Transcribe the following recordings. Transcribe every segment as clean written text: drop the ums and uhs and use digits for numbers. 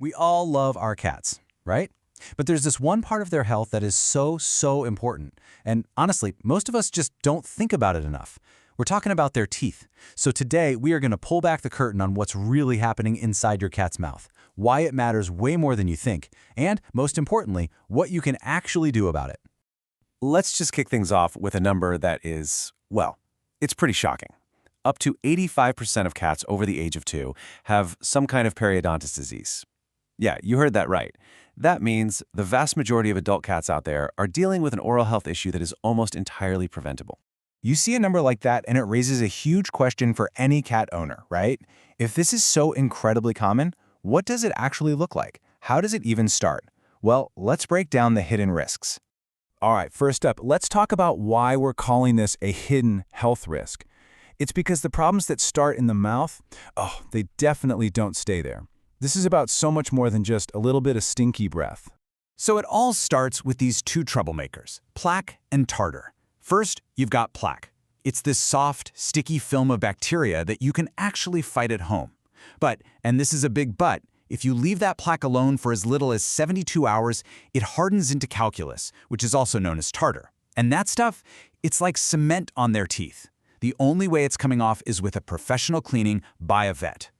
We all love our cats, right? But there's this one part of their health that is so important. And honestly, most of us just don't think about it enough. We're talking about their teeth. So today, we are going to pull back the curtain on what's really happening inside your cat's mouth, why it matters way more than you think, and most importantly, what you can actually do about it. Let's just kick things off with a number that is, well, it's pretty shocking. Up to 85% of cats over the age of 2 have some kind of periodontal disease. Yeah, you heard that right. That means the vast majority of adult cats out there are dealing with an oral health issue that is almost entirely preventable. You see a number like that and it raises a huge question for any cat owner, right? If this is so incredibly common, what does it actually look like? How does it even start? Well, let's break down the hidden risks. All right, first up, let's talk about why we're calling this a hidden health risk. It's because the problems that start in the mouth, they definitely don't stay there. This is about so much more than just a little bit of stinky breath. So it all starts with these two troublemakers, plaque and tartar. First, you've got plaque. It's this soft, sticky film of bacteria that you can actually fight at home. But, and this is a big but, if you leave that plaque alone for as little as 72 hours, it hardens into calculus, which is also known as tartar. And that stuff, it's like cement on their teeth. The only way it's coming off is with a professional cleaning by a vet.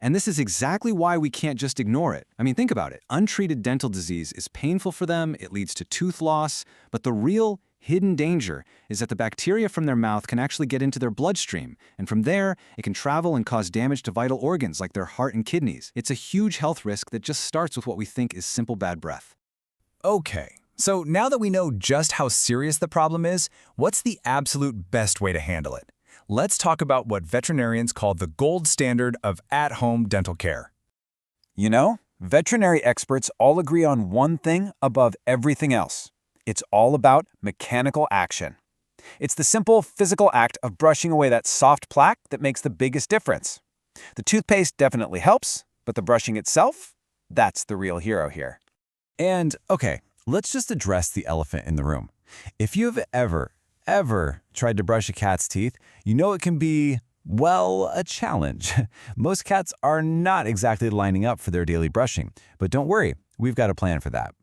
And this is exactly why we can't just ignore it. I mean, think about it. Untreated dental disease is painful for them, it leads to tooth loss, but the real hidden danger is that the bacteria from their mouth can actually get into their bloodstream, and from there, it can travel and cause damage to vital organs like their heart and kidneys. It's a huge health risk that just starts with what we think is simple bad breath. Okay, so now that we know just how serious the problem is, what's the absolute best way to handle it? Let's talk about what veterinarians call the gold standard of at-home dental care. You know, veterinary experts all agree on one thing above everything else. It's all about mechanical action. It's the simple physical act of brushing away that soft plaque that makes the biggest difference. The toothpaste definitely helps, but the brushing itself, that's the real hero here. And, okay, let's just address the elephant in the room. If you've ever tried to brush a cat's teeth, you know it can be, well, a challenge. Most cats are not exactly lining up for their daily brushing, but don't worry, we've got a plan for that.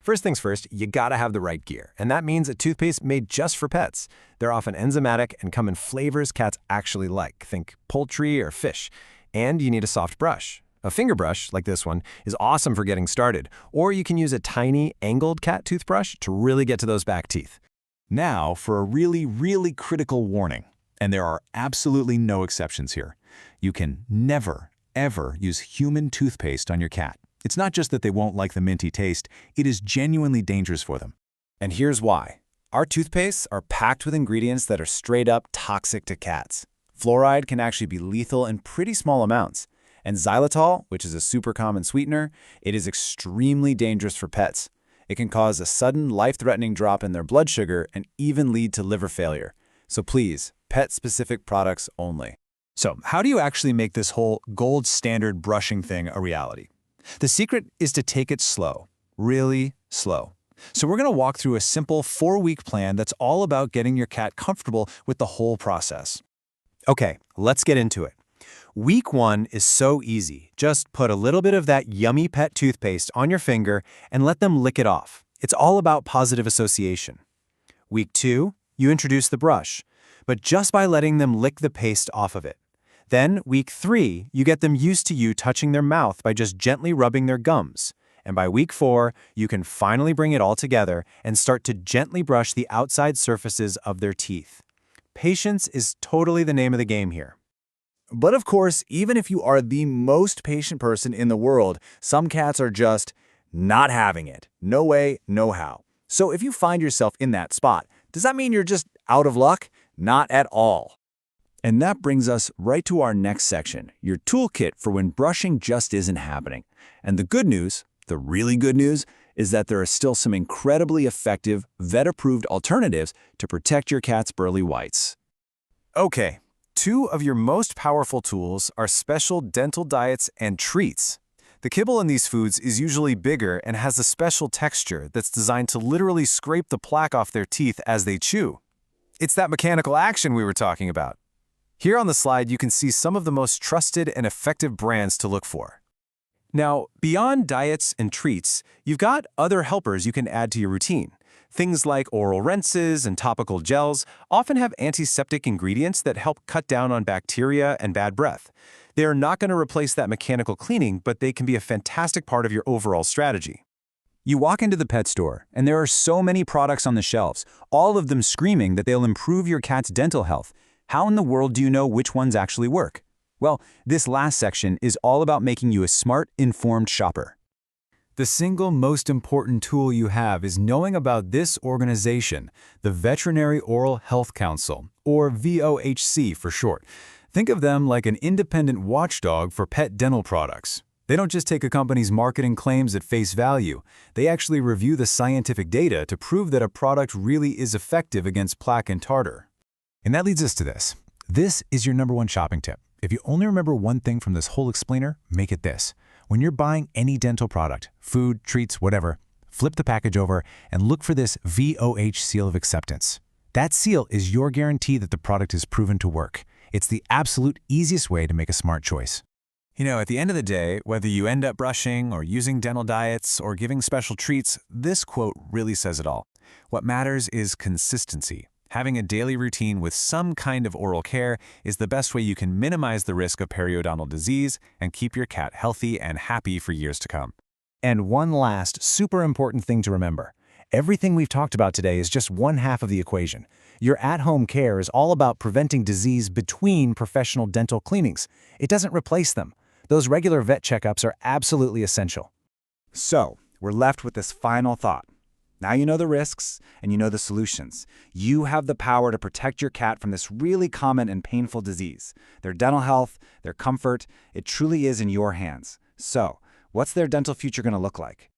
First things first, you gotta have the right gear, and that means a toothpaste made just for pets. They're often enzymatic and come in flavors cats actually like. Think poultry or fish. And you need a soft brush. A finger brush, like this one, is awesome for getting started, or you can use a tiny, angled cat toothbrush to really get to those back teeth. Now for a really critical warning, and there are absolutely no exceptions here. You can never, ever use human toothpaste on your cat. It's not just that they won't like the minty taste, it is genuinely dangerous for them. And here's why. Our toothpastes are packed with ingredients that are straight up toxic to cats. Fluoride can actually be lethal in pretty small amounts. And xylitol, which is a super common sweetener, it is extremely dangerous for pets. It can cause a sudden, life-threatening drop in their blood sugar and even lead to liver failure. So please, pet-specific products only. So how do you actually make this whole gold standard brushing thing a reality? The secret is to take it slow, really slow. So we're going to walk through a simple 4-week plan that's all about getting your cat comfortable with the whole process. Okay, let's get into it. Week 1 is so easy. Just put a little bit of that yummy pet toothpaste on your finger and let them lick it off. It's all about positive association. Week 2, you introduce the brush, but just by letting them lick the paste off of it. Then, week 3, you get them used to you touching their mouth by just gently rubbing their gums. And by week 4, you can finally bring it all together and start to gently brush the outside surfaces of their teeth. Patience is totally the name of the game here. But of course, even if you are the most patient person in the world, some cats are just not having it. No way, no how. So if you find yourself in that spot, does that mean you're just out of luck? Not at all. And that brings us right to our next section, your toolkit for when brushing just isn't happening. And the good news, the really good news, is that there are still some incredibly effective, vet-approved alternatives to protect your cat's pearly whites. Okay. 2 of your most powerful tools are special dental diets and treats. The kibble in these foods is usually bigger and has a special texture that's designed to literally scrape the plaque off their teeth as they chew. It's that mechanical action we were talking about. Here on the slide, you can see some of the most trusted and effective brands to look for. Now, beyond diets and treats, you've got other helpers you can add to your routine. Things like oral rinses and topical gels often have antiseptic ingredients that help cut down on bacteria and bad breath. They are not going to replace that mechanical cleaning, but they can be a fantastic part of your overall strategy. You walk into the pet store, and there are so many products on the shelves, all of them screaming that they'll improve your cat's dental health. How in the world do you know which ones actually work? Well, this last section is all about making you a smart, informed shopper. The single most important tool you have is knowing about this organization, the Veterinary Oral Health Council, or VOHC for short. Think of them like an independent watchdog for pet dental products. They don't just take a company's marketing claims at face value. They actually review the scientific data to prove that a product really is effective against plaque and tartar. And that leads us to this. This is your #1 shopping tip. If you only remember one thing from this whole explainer, make it this. When you're buying any dental product, food, treats, whatever, flip the package over and look for this VOH seal of acceptance. That seal is your guarantee that the product is proven to work. It's the absolute easiest way to make a smart choice. You know, at the end of the day, whether you end up brushing or using dental diets or giving special treats, this quote really says it all. What matters is consistency. Having a daily routine with some kind of oral care is the best way you can minimize the risk of periodontal disease and keep your cat healthy and happy for years to come. And one last, super important thing to remember. Everything we've talked about today is just one half of the equation. Your at-home care is all about preventing disease between professional dental cleanings. It doesn't replace them. Those regular vet checkups are absolutely essential. So, we're left with this final thought. Now you know the risks and you know the solutions. You have the power to protect your cat from this really common and painful disease. Their dental health, their comfort, it truly is in your hands. So, what's their dental future going to look like?